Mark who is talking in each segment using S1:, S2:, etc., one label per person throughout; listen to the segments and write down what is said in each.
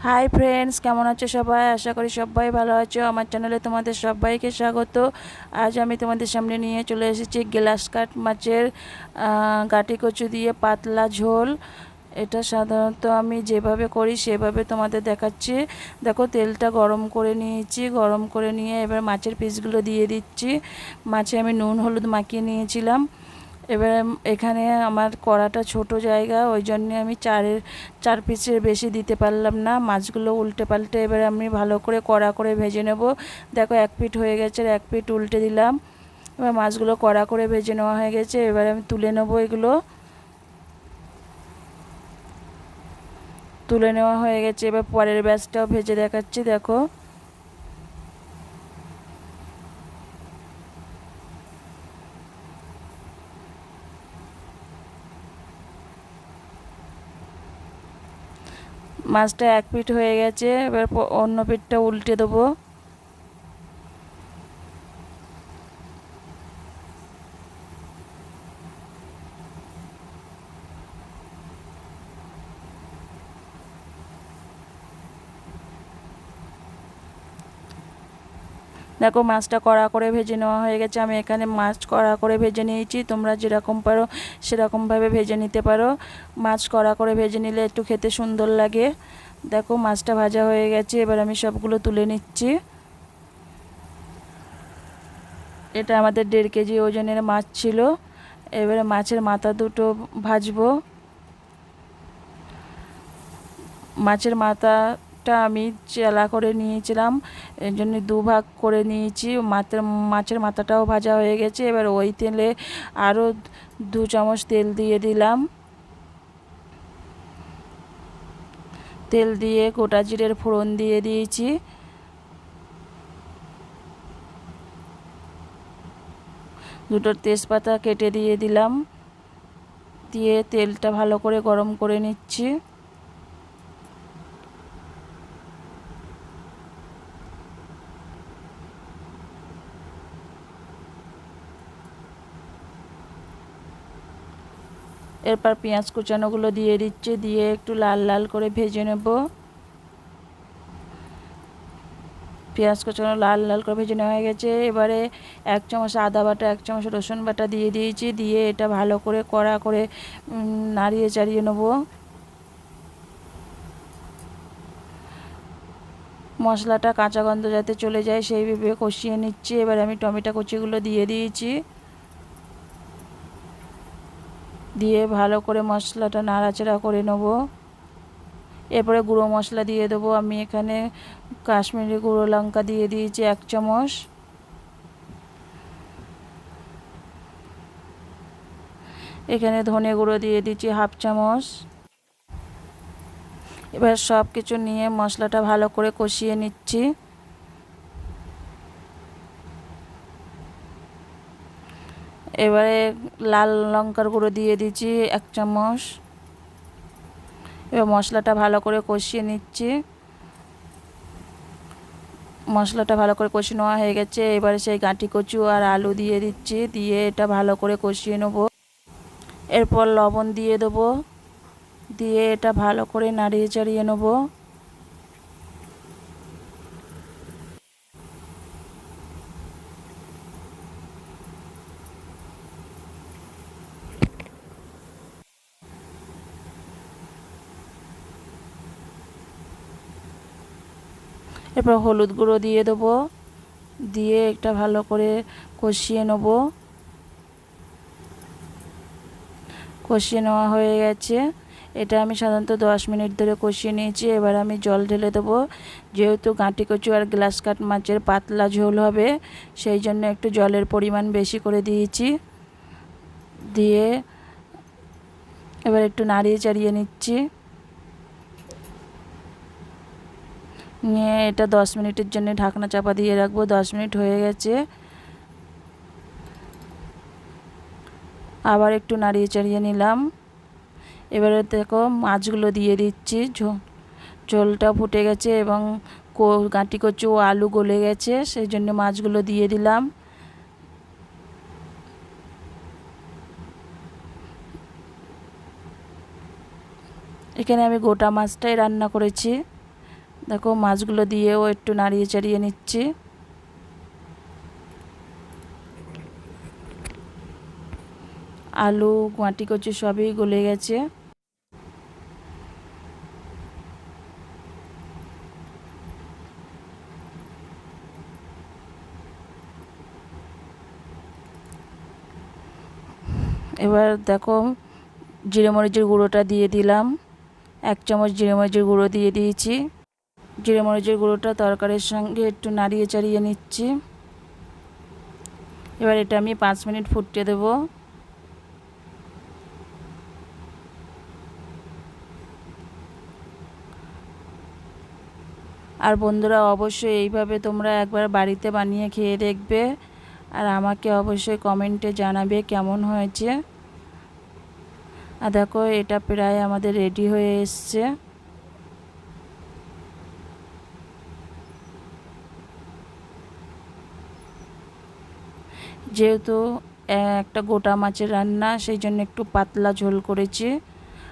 S1: Hi friends, কেমন আছো সবাই? আশা করি সবাই ভালো আছো। আমার চ্যানেলে তোমাদের সবাইকে স্বাগত। আজ আমি তোমাদের সামনে নিয়ে চলে এসেছি গ্লাস কাট মাছের গাটি কচু দিয়ে পাতলা ঝোল। এটা সাধারণত আমি যেভাবে করি সেভাবে তোমাদের দেখাচ্ছি। দেখো, তেলটা গরম করে নিয়েছি, গরম করে নিয়ে এবার মাছের পিসগুলো দিয়ে দিচ্ছি। মাছে আমি নুন হলুদ মাখিয়ে নিয়েছিলাম। এবার এখানে আমার কড়াটা ছোট জায়গা, ওই জন্যে আমি চার পিসের বেশি দিতে পারলাম না। মাছগুলো উল্টে পাল্টে এবার আমি ভালো করে কড়া করে ভেজে নেব। দেখো, এক পিঠ হয়ে গেছে, এক পিঠ উল্টে দিলাম। এবার মাছগুলো কড়া করে ভেজে নেওয়া হয়ে গেছে, এবার আমি তুলে নেব। এগুলো তুলে নেওয়া হয়ে গেছে, এবার পরের ব্যাচটাও ভেজে দেখাচ্ছি। দেখো, মাছটা এক পিঠ হয়ে গেছে, এবার অন্য পিঠটা উল্টে দেবো। দেখো, মাছটা কড়া করে ভেজে নেওয়া হয়ে গেছে। আমি এখানে মাছ কড়া করে ভেজে নিয়েছি, তোমরা যেরকম পারো সেরকমভাবে ভেজে নিতে পারো। মাছ কড়া করে ভেজে নিলে একটু খেতে সুন্দর লাগে। দেখো, মাছটা ভাজা হয়ে গেছে, এবার আমি সবগুলো তুলে নিচ্ছি। এটা আমাদের 1.5 কেজি ওজনের মাছ ছিল। এবারে মাছের মাথা দুটো ভাজবো। মাছের মাথাটা আমি চেলা করে নিয়েছিলাম, এর জন্য দুভাগ করে নিয়েছি। মাছের মাথাটাও ভাজা হয়ে গেছে। এবার ওই তেলে আরও 2 চামচ তেল দিয়ে দিলাম। তেল দিয়ে গোটা জিরের ফোড়ন দিয়ে দিয়েছি। দুটো তেজপাতা কেটে দিয়ে দিলাম, দিয়ে তেলটা ভালো করে গরম করে নিচ্ছি। এরপর পেঁয়াজ কুচানোগুলো দিয়ে দিচ্ছি, দিয়ে একটু লাল লাল করে ভেজে নেব। পেঁয়াজ কুচানো লাল লাল করে ভেজে নেওয়া হয়ে গেছে। এবারে 1 চামচ আদা বাটা, 1 চামচ রসুন বাটা দিয়ে দিয়েছি, দিয়ে এটা ভালো করে কড়া করে নাড়িয়ে চাড়িয়ে নেব। মশলাটা কাঁচা গন্ধ যাতে চলে যায় সেইভাবে কষিয়ে নিচ্ছি। এবার আমি টমেটো কুচিগুলো দিয়ে দিয়েছি, দিয়ে ভালো করে মশলাটা নাড়াচাড়া করে নেব। এরপরে গুঁড়ো মশলা দিয়ে দেবো। আমি এখানে কাশ্মীরি গুঁড়ো লঙ্কা দিয়ে দিয়েছি 1 চামচ। এখানে ধনে গুঁড়ো দিয়ে দিচ্ছি 1/2 চামচ। এবার সব কিছু নিয়ে মশলাটা ভালো করে কষিয়ে নিচ্ছি। এবারে লাল লঙ্কার গুঁড়ো দিয়ে দিচ্ছি 1 চামচ। এবার মশলাটা ভালো করে কষিয়ে নিচ্ছি। মশলাটা ভালো করে কষিয়ে নেওয়া হয়ে গেছে। এবারে সেই গাঁটি কচু আর আলু দিয়ে দিচ্ছি, দিয়ে এটা ভালো করে কষিয়ে নেব। এরপর লবণ দিয়ে দেবো, দিয়ে এটা ভালো করে নাড়িয়ে চাড়িয়ে নেব। এরপর হলুদ গুঁড়ো দিয়ে দেবো, দিয়ে এটা ভালো করে কষিয়ে নেব। কষিয়ে নেওয়া হয়ে গেছে। এটা আমি সাধারণত 10 মিনিট ধরে কষিয়ে নিয়েছি। এবার আমি জল ঢেলে দেবো। যেহেতু গাঁটি কচু আর গ্লাস কাট মাছের পাতলা ঝোল হবে, সেই জন্য একটু জলের পরিমাণ বেশি করে দিয়েছি। দিয়ে এবার একটু নাড়িয়ে চাড়িয়ে নিচ্ছি। নিয়ে এটা 10 মিনিটের জন্য ঢাকনা চাপা দিয়ে রাখবো। 10 মিনিট হয়ে গেছে। আবার একটু নাড়িয়ে চাড়িয়ে নিলাম। এবারে দেখো, মাছগুলো দিয়ে দিচ্ছি। ঝোলটা ফুটে গেছে এবং গাঁটি কচু আলু গলে গেছে, সেই জন্য মাছগুলো দিয়ে দিলাম। এখানে আমি গোটা মাছটাই রান্না করেছি। দেখো মাছগুলো দিয়েও একটু নাড়িয়ে চাড়িয়ে নিচ্ছি। আলু মাটি কচু সবই গলে গেছে। এবার দেখো জিরে মরিচের গুঁড়োটা দিয়ে দিলাম, 1 চামচ জিরে মরিচের গুঁড়ো দিয়ে দিয়েছি। জিরে মরিচের গুঁড়োটা তরকারির সঙ্গে একটু নাড়িয়ে চাড়িয়ে নিচ্ছি। এবার এটা আমি 5 মিনিট ফুটতে দেব। আর বন্ধুরা অবশ্যই এইভাবে তোমরা একবার বাড়িতে বানিয়ে খেয়ে দেখবে, আর আমাকে অবশ্যই কমেন্টে জানাবে কেমন হয়েছে। আর দেখো এটা প্রায় আমাদের রেডি হয়ে এসছে। যেহেতু একটা গোটা মাছের রান্না, সেই জন্য একটু পাতলা ঝোল করেছি।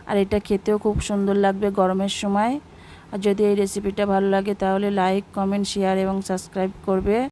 S1: আর এটা খেতেও খুব সুন্দর লাগবে গরমের সময়। আর যদি এই রেসিপিটা ভালো লাগে তাহলে লাইক, কমেন্ট, শেয়ার এবং সাবস্ক্রাইব করবে।